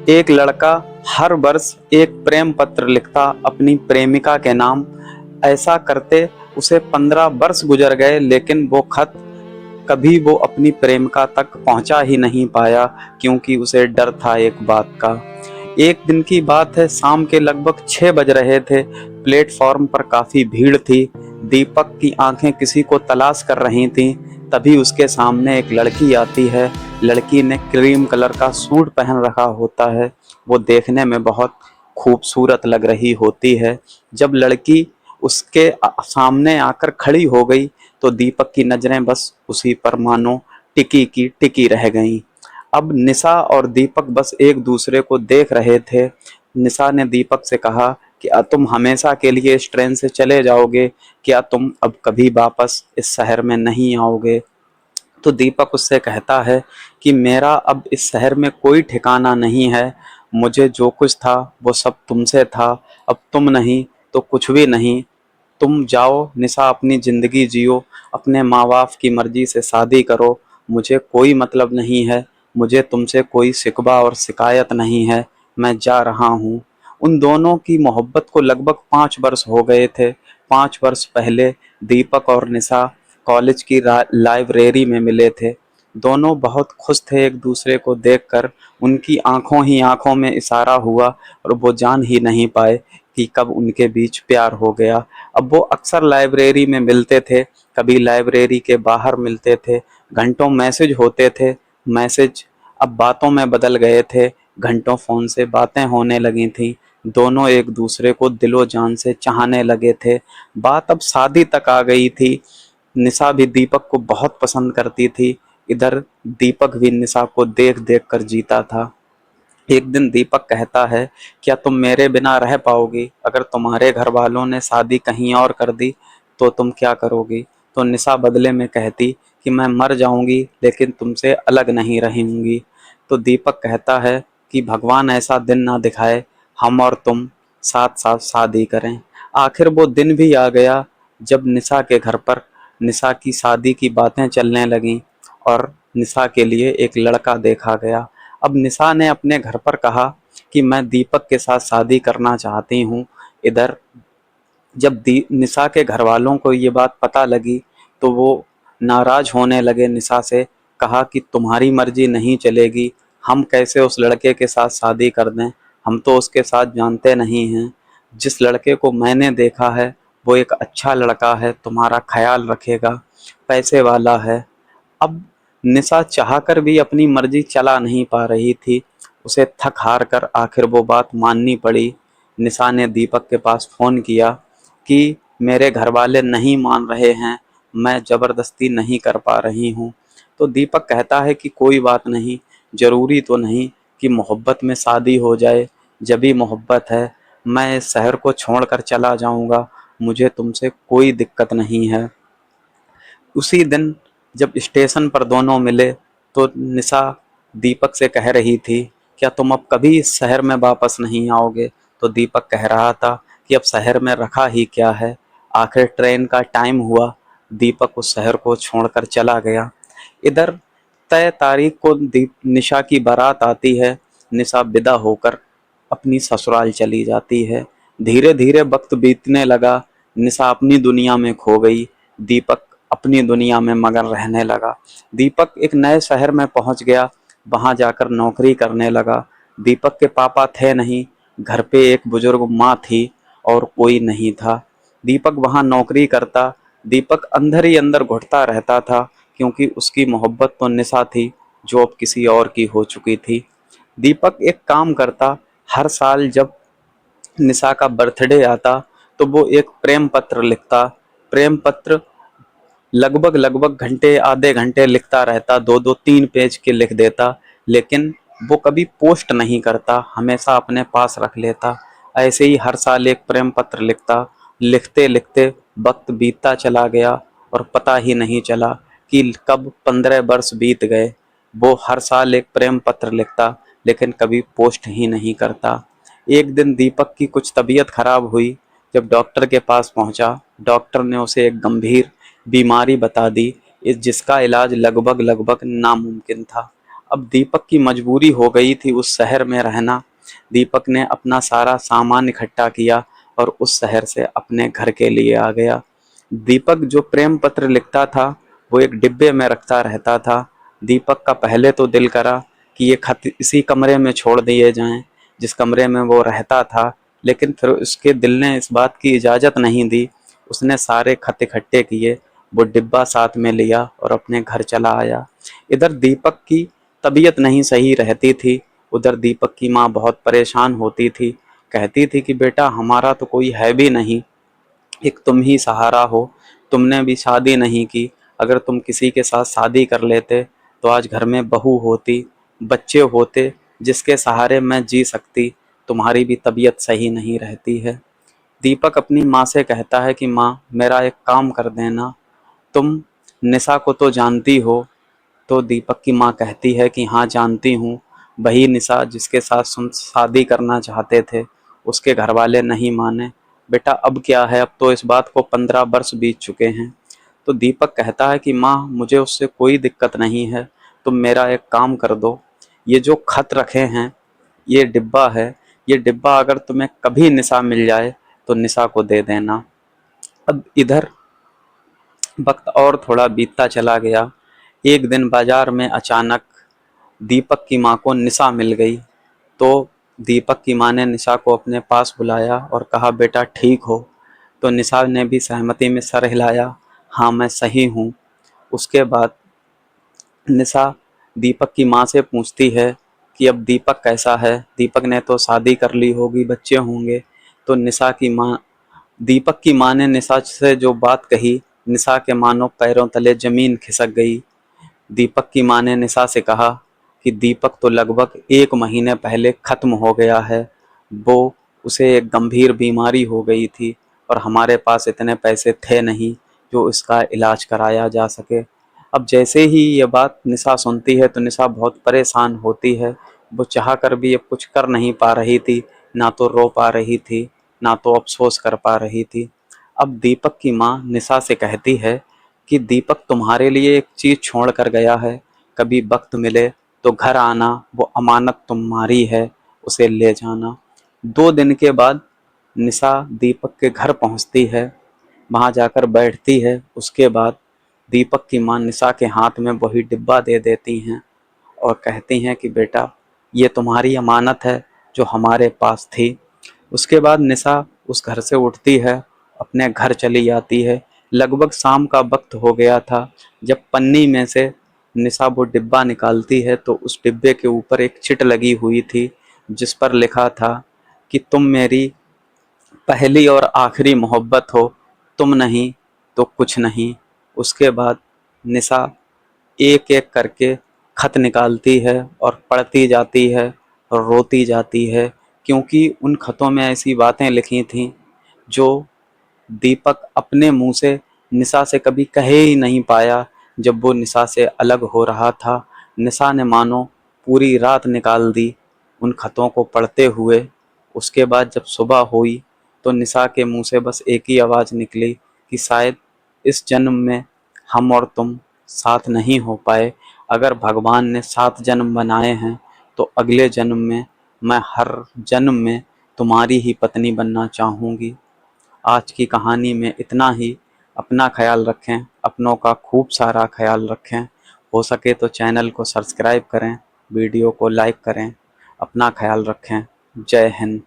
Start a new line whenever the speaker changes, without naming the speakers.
एक लड़का हर वर्ष एक प्रेम पत्र लिखता अपनी प्रेमिका के नाम। ऐसा करते उसे 15 वर्ष गुजर गए, लेकिन वो खत कभी वो अपनी प्रेमिका तक पहुंचा ही नहीं पाया, क्योंकि उसे डर था एक बात का। एक दिन की बात है, शाम के लगभग 6 बज रहे थे। प्लेटफॉर्म पर काफी भीड़ थी। दीपक की आंखें किसी को तलाश कर रही थीं। तभी उसके सामने एक लड़की आती है। लड़की ने क्रीम कलर का सूट पहन रखा होता है। वो देखने में बहुत खूबसूरत लग रही होती है। जब लड़की उसके सामने आकर खड़ी हो गई, तो दीपक की नजरें बस उसी पर मानो टिकी की टिकी रह गईं। अब निशा और दीपक बस एक दूसरे को देख रहे थे। निशा ने दीपक से कहा कि तुम हमेशा के लिए इस ट्रेन से चले जाओगे? क्या तुम अब कभी वापस इस शहर में नहीं आओगे? तो दीपक उससे कहता है कि मेरा अब इस शहर में कोई ठिकाना नहीं है। मुझे जो कुछ था वो सब तुमसे था। अब तुम नहीं तो कुछ भी नहीं। तुम जाओ निशा, अपनी ज़िंदगी जियो, अपने माँ बाप की मर्जी से शादी करो। मुझे कोई मतलब नहीं है। मुझे तुमसे कोई शिकवा और शिकायत नहीं है। मैं जा रहा हूँ। उन दोनों की मोहब्बत को लगभग 5 वर्ष हो गए थे। 5 वर्ष पहले दीपक और निशा कॉलेज की लाइब्रेरी में मिले थे। दोनों बहुत खुश थे एक दूसरे को देखकर। उनकी आंखों ही आंखों में इशारा हुआ और वो जान ही नहीं पाए कि कब उनके बीच प्यार हो गया। अब वो अक्सर लाइब्रेरी में मिलते थे, कभी लाइब्रेरी के बाहर मिलते थे। घंटों मैसेज होते थे। मैसेज अब बातों में बदल गए थे। घंटों फ़ोन से बातें होने लगी थीं। दोनों एक दूसरे को दिलो जान से चाहने लगे थे। बात अब शादी तक आ गई थी। निशा भी दीपक को बहुत पसंद करती थी। इधर दीपक भी निशा को देख देख कर जीता था। एक दिन दीपक कहता है, क्या तुम मेरे बिना रह पाओगी? अगर तुम्हारे घर वालों ने शादी कहीं और कर दी तो तुम क्या करोगी? तो निशा बदले में कहती कि मैं मर जाऊंगी, लेकिन तुमसे अलग नहीं रहूंगी। तो दीपक कहता है कि भगवान ऐसा दिन ना दिखाए, हम और तुम साथ साथ शादी करें। आखिर वो दिन भी आ गया जब निशा के घर पर निशा की शादी की बातें चलने लगीं और निशा के लिए एक लड़का देखा गया। अब निशा ने अपने घर पर कहा कि मैं दीपक के साथ शादी करना चाहती हूँ। इधर जब निशा के घर वालों को ये बात पता लगी, तो वो नाराज होने लगे निशा से। कहा कि तुम्हारी मर्जी नहीं चलेगी, हम कैसे उस लड़के के साथ शादी कर दें? हम तो उसके साथ जानते नहीं हैं। जिस लड़के को मैंने देखा है वो एक अच्छा लड़का है, तुम्हारा ख्याल रखेगा, पैसे वाला है। अब निशा चाहकर भी अपनी मर्जी चला नहीं पा रही थी। उसे थक हार कर आखिर वो बात माननी पड़ी। निशा ने दीपक के पास फ़ोन किया कि मेरे घर वाले नहीं मान रहे हैं, मैं ज़बरदस्ती नहीं कर पा रही हूँ। तो दीपक कहता है कि कोई बात नहीं, ज़रूरी तो नहीं कि मोहब्बत में शादी हो जाए। जब भी मोहब्बत है, मैं इस शहर को छोड़कर चला जाऊँगा, मुझे तुमसे कोई दिक्कत नहीं है। उसी दिन जब स्टेशन पर दोनों मिले, तो निशा दीपक से कह रही थी, क्या तुम अब कभी इस शहर में वापस नहीं आओगे? तो दीपक कह रहा था कि अब शहर में रखा ही क्या है। आखिर ट्रेन का टाइम हुआ, दीपक उस शहर को छोड़कर चला गया। इधर तय तारीख को निशा की बारात आती है। निशा विदा होकर अपनी ससुराल चली जाती है। धीरे धीरे वक्त बीतने लगा। निशा अपनी दुनिया में खो गई। दीपक अपनी दुनिया में मगन रहने लगा। दीपक एक नए शहर में पहुंच गया। वहां जाकर नौकरी करने लगा। दीपक के पापा थे नहीं, घर पे एक बुजुर्ग माँ थी और कोई नहीं था। दीपक वहां नौकरी करता। दीपक अंदर ही अंदर घुटता रहता था, क्योंकि उसकी मोहब्बत तो निशा थी जो अब किसी और की हो चुकी थी। दीपक एक काम करता, हर साल जब निशा का बर्थडे आता तो वो एक प्रेम पत्र लिखता। प्रेम पत्र लगभग लगभग घंटे आधे घंटे लिखता रहता, 2-2 3 पेज के लिख देता, लेकिन वो कभी पोस्ट नहीं करता, हमेशा अपने पास रख लेता। ऐसे ही हर साल एक प्रेम पत्र लिखता। लिखते लिखते वक्त बीतता चला गया और पता ही नहीं चला कि कब 15 वर्ष बीत गए। वो हर साल एक प्रेम पत्र लिखता, लेकिन कभी पोस्ट ही नहीं करता। एक दिन दीपक की कुछ तबीयत खराब हुई। जब डॉक्टर के पास पहुंचा, डॉक्टर ने उसे एक गंभीर बीमारी बता दी, जिसका इलाज लगभग लगभग नामुमकिन था। अब दीपक की मजबूरी हो गई थी उस शहर में रहना। दीपक ने अपना सारा सामान इकट्ठा किया और उस शहर से अपने घर के लिए आ गया। दीपक जो प्रेम पत्र लिखता था वो एक डिब्बे में रखता रहता था। दीपक का पहले तो दिल करा कि ये खत इसी कमरे में छोड़ दिए जाएं जिस कमरे में वो रहता था, लेकिन फिर उसके दिल ने इस बात की इजाज़त नहीं दी। उसने सारे खत इकट्ठे किए, वो डिब्बा साथ में लिया और अपने घर चला आया। इधर दीपक की तबीयत नहीं सही रहती थी, उधर दीपक की माँ बहुत परेशान होती थी। कहती थी कि बेटा हमारा तो कोई है भी नहीं, एक तुम ही सहारा हो। तुमने भी शादी नहीं की, अगर तुम किसी के साथ शादी कर लेते तो आज घर में बहू होती, बच्चे होते जिसके सहारे मैं जी सकती। तुम्हारी भी तबीयत सही नहीं रहती है। दीपक अपनी माँ से कहता है कि माँ मेरा एक काम कर देना, तुम निशा को तो जानती हो। तो दीपक की माँ कहती है कि हाँ जानती हूँ, वही निशा जिसके साथ तुम शादी करना चाहते थे, उसके घर वाले नहीं माने। बेटा अब क्या है, अब तो इस बात को 15 वर्ष बीत चुके हैं। तो दीपक कहता है कि माँ मुझे उससे कोई दिक्कत नहीं है, तुम मेरा एक काम कर दो, ये जो खत रखे हैं, ये डिब्बा है, ये डिब्बा अगर तुम्हें कभी निशा मिल जाए तो निशा को दे देना। अब इधर वक्त और थोड़ा बीतता चला गया। एक दिन बाजार में अचानक दीपक की माँ को निशा मिल गई। तो दीपक की माँ ने निशा को अपने पास बुलाया और कहा बेटा ठीक हो। तो निशा ने भी सहमति में सर हिलाया, हाँ मैं सही हूँ। उसके बाद निशा दीपक की माँ से पूछती है कि अब दीपक कैसा है, दीपक ने तो शादी कर ली होगी, बच्चे होंगे। तो निशा की माँ दीपक की माँ ने निशा से जो बात कही, निशा के मानो पैरों तले जमीन खिसक गई। दीपक की माँ ने निशा से कहा कि दीपक तो लगभग 1 महीने पहले खत्म हो गया है, वो उसे एक गंभीर बीमारी हो गई थी और हमारे पास इतने पैसे थे नहीं जो इसका इलाज कराया जा सके। अब जैसे ही ये बात निशा सुनती है तो निशा बहुत परेशान होती है। वो चाह कर भी अब कुछ कर नहीं पा रही थी, ना तो रो पा रही थी, ना तो अफसोस कर पा रही थी। अब दीपक की माँ निशा से कहती है कि दीपक तुम्हारे लिए एक चीज़ छोड़ कर गया है, कभी वक्त मिले तो घर आना, वो अमानत तुम्हारी है, उसे ले जाना। 2 दिन के बाद निशा दीपक के घर पहुंचती है, वहां जाकर बैठती है। उसके बाद दीपक की माँ निशा के हाथ में वही डिब्बा दे देती हैं और कहती हैं कि बेटा ये तुम्हारी अमानत है जो हमारे पास थी। उसके बाद निशा उस घर से उठती है, अपने घर चली जाती है। लगभग शाम का वक्त हो गया था। जब पन्नी में से निशा वो डिब्बा निकालती है तो उस डिब्बे के ऊपर एक चिट लगी हुई थी जिस पर लिखा था कि तुम मेरी पहली और आखिरी मोहब्बत हो, तुम नहीं तो कुछ नहीं। उसके बाद निशा एक एक करके खत निकालती है और पढ़ती जाती है और रोती जाती है, क्योंकि उन खतों में ऐसी बातें लिखी थीं जो दीपक अपने मुंह से निशा से कभी कहे ही नहीं पाया। जब वो निशा से अलग हो रहा था, निशा ने मानो पूरी रात निकाल दी उन खतों को पढ़ते हुए। उसके बाद जब सुबह हुई तो निशा के मुंह से बस एक ही आवाज़ निकली कि शायद इस जन्म में हम और तुम साथ नहीं हो पाए। अगर भगवान ने 7 जन्म बनाए हैं तो अगले जन्म में मैं हर जन्म में तुम्हारी ही पत्नी बनना चाहूँगी। आज की कहानी में इतना ही। अपना ख्याल रखें, अपनों का खूब सारा ख्याल रखें। हो सके तो चैनल को सब्सक्राइब करें, वीडियो को लाइक करें। अपना ख्याल रखें। जय हिंद।